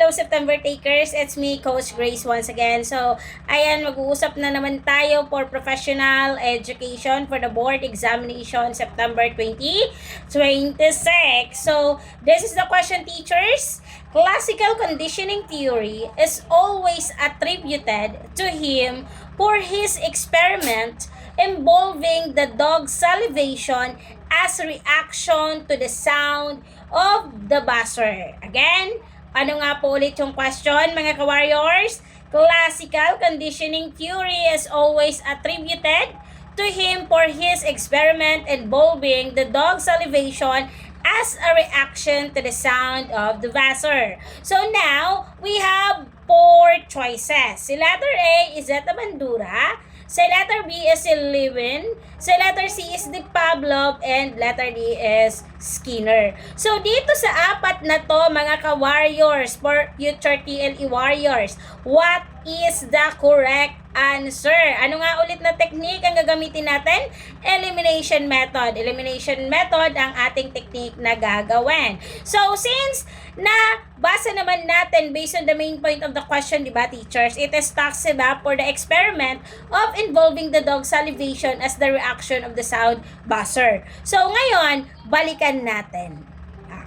Hello September takers, it's me Coach Grace once again. So, ayan, mag-uusap na naman tayo for professional education for the board examination September 2026. So, this is the question, teachers. Classical conditioning theory is always attributed to him for his experiment involving the dog's salivation as reaction to the sound of the buzzer. Again, ano nga po ulit yung question, mga ka-warriors? Classical conditioning theory is always attributed to him for his experiment involving the dog's salivation as a reaction to the sound of the buzzer. So now, we have 4 choices. Si letter A is Zeta Bandura, si letter B is si Lewin, si letter C is the Pavlov, and letter D is Skinner. So dito sa apat na to, mga ka-warriors, for future TLE warriors, what is the correct answer? Ano nga ulit na technique ang gagamitin natin? Elimination method. Elimination method ang ating technique na gagawin. So since na basa naman natin based on the main point of the question, di ba, teachers? It is talks about for the experiment of involving the dog salivation as the reaction of the sound buzzer. So ngayon, balikan natin.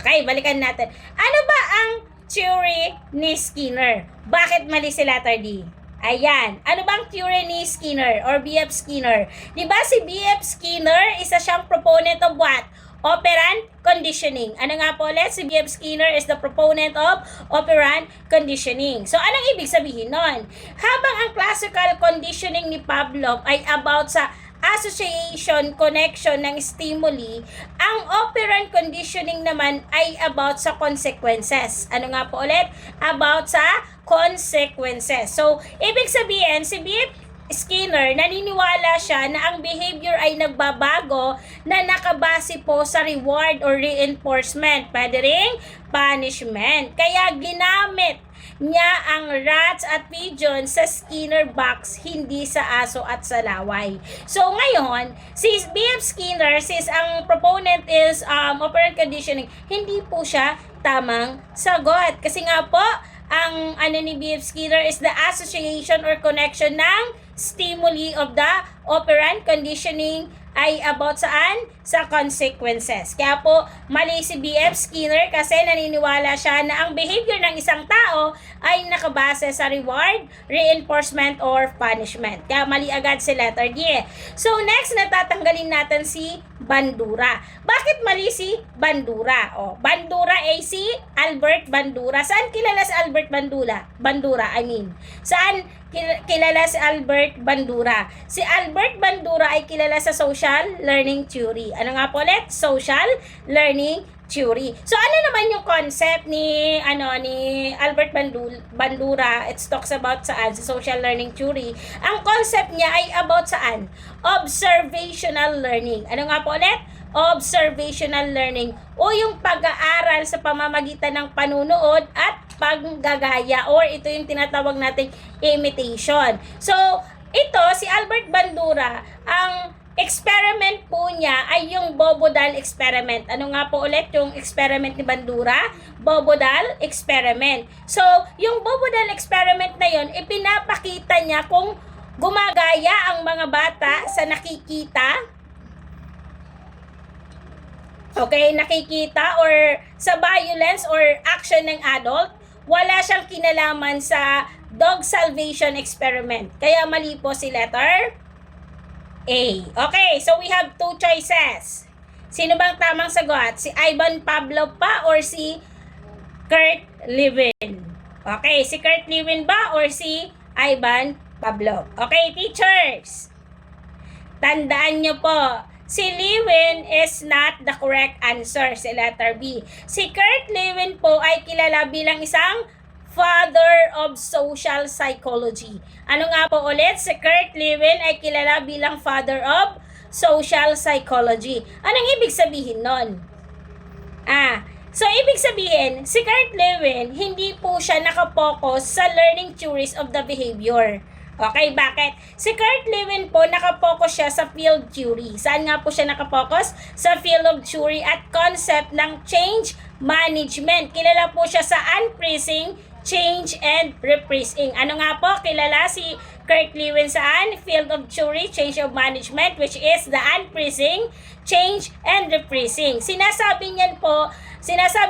Okay, balikan natin. Ano ba ang theory ni Skinner? Bakit mali si letter D? Ayan. Ano bang theory ni Skinner or B.F. Skinner? Diba si B.F. Skinner, isa siyang proponent of what? Operant conditioning. Ano nga po ulit? Si B.F. Skinner is the proponent of operant conditioning. So, anong ibig sabihin nun? Habang ang classical conditioning ni Pavlov ay about sa association, connection ng stimuli, ang operant conditioning naman ay about sa consequences. Ano nga po ulit? About sa consequences. So, ibig sabihin, si B.F. Skinner, naniniwala siya na ang behavior ay nagbabago na nakabase po sa reward or reinforcement. Pwede ring punishment. Kaya ginamit niya ang rats at pigeon sa Skinner box, hindi sa aso at sa laway. So ngayon, si B.F. Skinner, since ang proponent is operant conditioning, hindi po siya tamang sagot. Kasi nga po, ang ano ni B.F. Skinner is the association or connection ng stimuli of the operant conditioning ay about saan? Sa consequences. Kaya po, mali si B.F. Skinner kasi naniniwala siya na ang behavior ng isang tao ay nakabase sa reward, reinforcement, or punishment. Kaya mali agad si letter D. So next, natatanggalin natin si Bandura. Bakit mali si Bandura? O, Bandura ay si Albert Bandura. Saan kilala si Albert Bandura? Saan kilala si Albert Bandura? Si Albert Bandura ay kilala sa social learning theory. Ano nga po ulit? Social learning theory. So ano naman yung concept ni Albert Bandura? It talks about saan? Sa social learning theory. Ang concept niya ay about saan? Observational learning. Ano nga po ulit? Observational learning o yung pag-aaral sa pamamagitan ng panunood at paggagaya, or ito yung tinatawag nating imitation. So, ito, si Albert Bandura, ang experiment po niya ay yung Bobodal experiment. Ano nga po ulit yung experiment ni Bandura? Bobodal experiment. So, yung Bobodal experiment na yon, ipinapakita niya kung gumagaya ang mga bata sa nakikita. Okay, nakikita or sa violence or action ng adult, wala siyang kinalaman sa dog salvation experiment. Kaya mali po si letter A. Okay, so we have 2 choices. Sino bang tamang sagot? Si Ivan Pavlov pa or si Kurt Lewin? Okay, si Kurt Lewin ba or si Ivan Pavlov? Okay, teachers, tandaan nyo po, si Lewin is not the correct answer, si letter B. Si Kurt Lewin po ay kilala bilang isang father of social psychology. Ano nga po ulit? Si Kurt Lewin ay kilala bilang father of social psychology. Anong ibig sabihin nun? So ibig sabihin, si Kurt Lewin, hindi po siya nakapokus sa learning theories of the behavior. Okay, bakit? Si Kurt Lewin po, nakapokus siya sa field theory. Saan nga po siya nakapokus? Sa field of theory at concept ng change management. Kilala po siya sa unfreezing change, and reprising. Ano nga po, kilala si Kurt Lewin saan? Field of theory, change of management, which is the unfreezing, change, and reprising. Sinasabi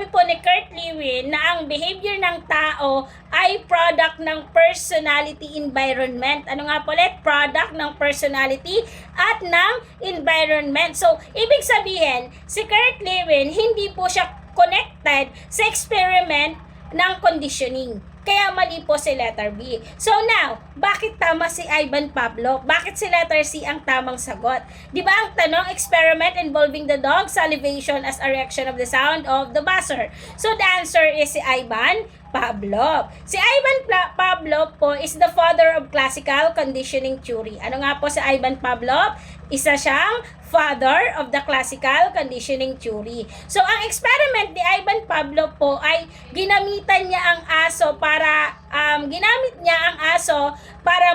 po ni Kurt Lewin na ang behavior ng tao ay product ng personality environment. Ano nga po ulit? Product ng personality at ng environment. So, ibig sabihin, si Kurt Lewin, hindi po siya connected sa experiment ng conditioning. Kaya mali po si letter B. So now, bakit tama si Ivan Pavlov? Bakit si letter C ang tamang sagot? Di ba ang tanong, experiment involving the dog salivation as a reaction of the sound of the buzzer. So the answer is si Ivan Pavlov. Si Ivan Pavlov po is the father of classical conditioning theory. Ano nga po si Ivan Pavlov? Isa siyang father of the classical conditioning theory. So, ang experiment ni Ivan Pavlov po ay ginamit niya ang aso para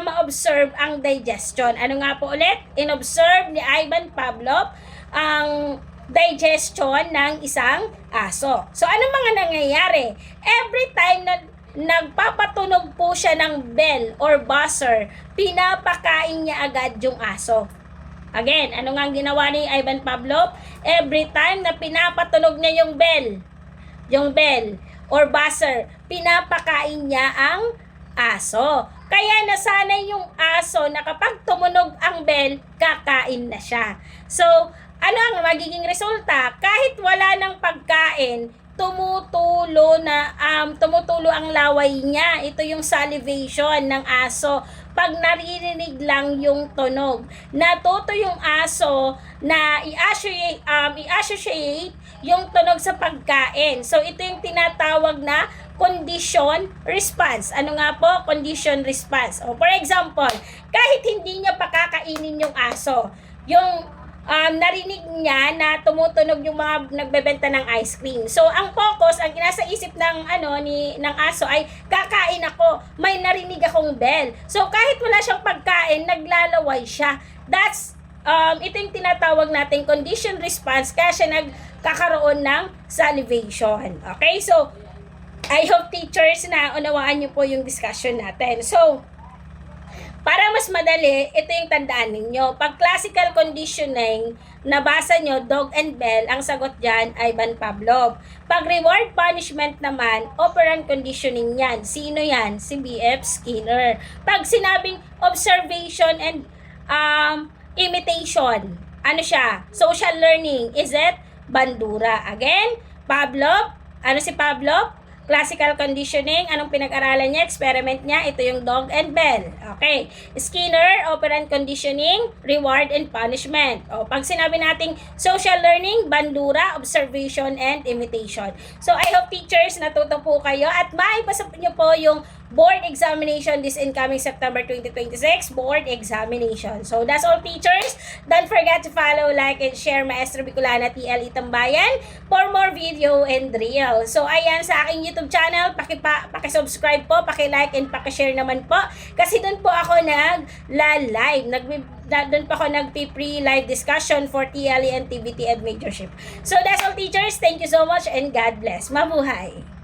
ma-observe ang digestion. Ano nga po ulit? In-observe ni Ivan Pavlov ang digestion ng isang aso. So, ano mga nangyayari? Every time na nagpapatunog po siya ng bell or buzzer, pinapakain niya agad yung aso. Again, ano nga ang ginawa ni Ivan Pavlov? Every time na pinapatunog niya yung bell or buzzer, pinapakain niya ang aso. Kaya nasanay yung aso na kapag tumunog ang bell, kakain na siya. So, ano ang magiging resulta? Kahit wala ng pagkain, tumutulo ang laway niya. Ito yung salivation ng aso. Pag naririnig lang yung tunog, natuto yung aso na i-associate yung tunog sa pagkain. So, ito yung tinatawag na condition response. Ano nga po? Condition response. O, for example, kahit hindi niya pakakainin yung aso, yung narinig niya na tumutunog yung mga nagbebenta ng ice cream. So, ang focus, ang nasa isip ng aso ay kakain ako, may narinig akong bell. So, kahit wala siyang pagkain, naglalaway siya. Ito yung tinatawag nating condition response, kaya siya nagkakaroon ng salivation. Okay? So, I hope teachers na unawaan niyo po yung discussion natin. So, para mas madali, ito yung tandaan ninyo. Pag classical conditioning, nabasa nyo, dog and bell, ang sagot dyan, Ivan Pavlov. Pag reward punishment naman, operant conditioning yan. Sino yan? Si B.F. Skinner. Pag sinabing observation and imitation, ano siya? Social learning. Is it? Bandura. Again, Pavlov. Ano si Pavlov? Classical conditioning, anong pinag-aralan niya, experiment niya, ito yung dog and bell. Okay. Skinner, operant conditioning, reward and punishment. O, pag sinabi nating social learning, bandura, observation, and imitation. So, I hope teachers natuto po kayo at maipasa niyo po yung board examination this incoming September 2026 board examination. So, that's all teachers. Don't forget to follow, like, and share Maestro Bicolana TL Itambayan for more video and drill. So, ayan sa aking YouTube channel, paki-subscribe po, paki-like, and paki-share naman po. Kasi doon po ako nag-live. Doon po ako nag-pre live discussion for TLE and TVT and Majorship. So, that's all teachers. Thank you so much and God bless. Mabuhay!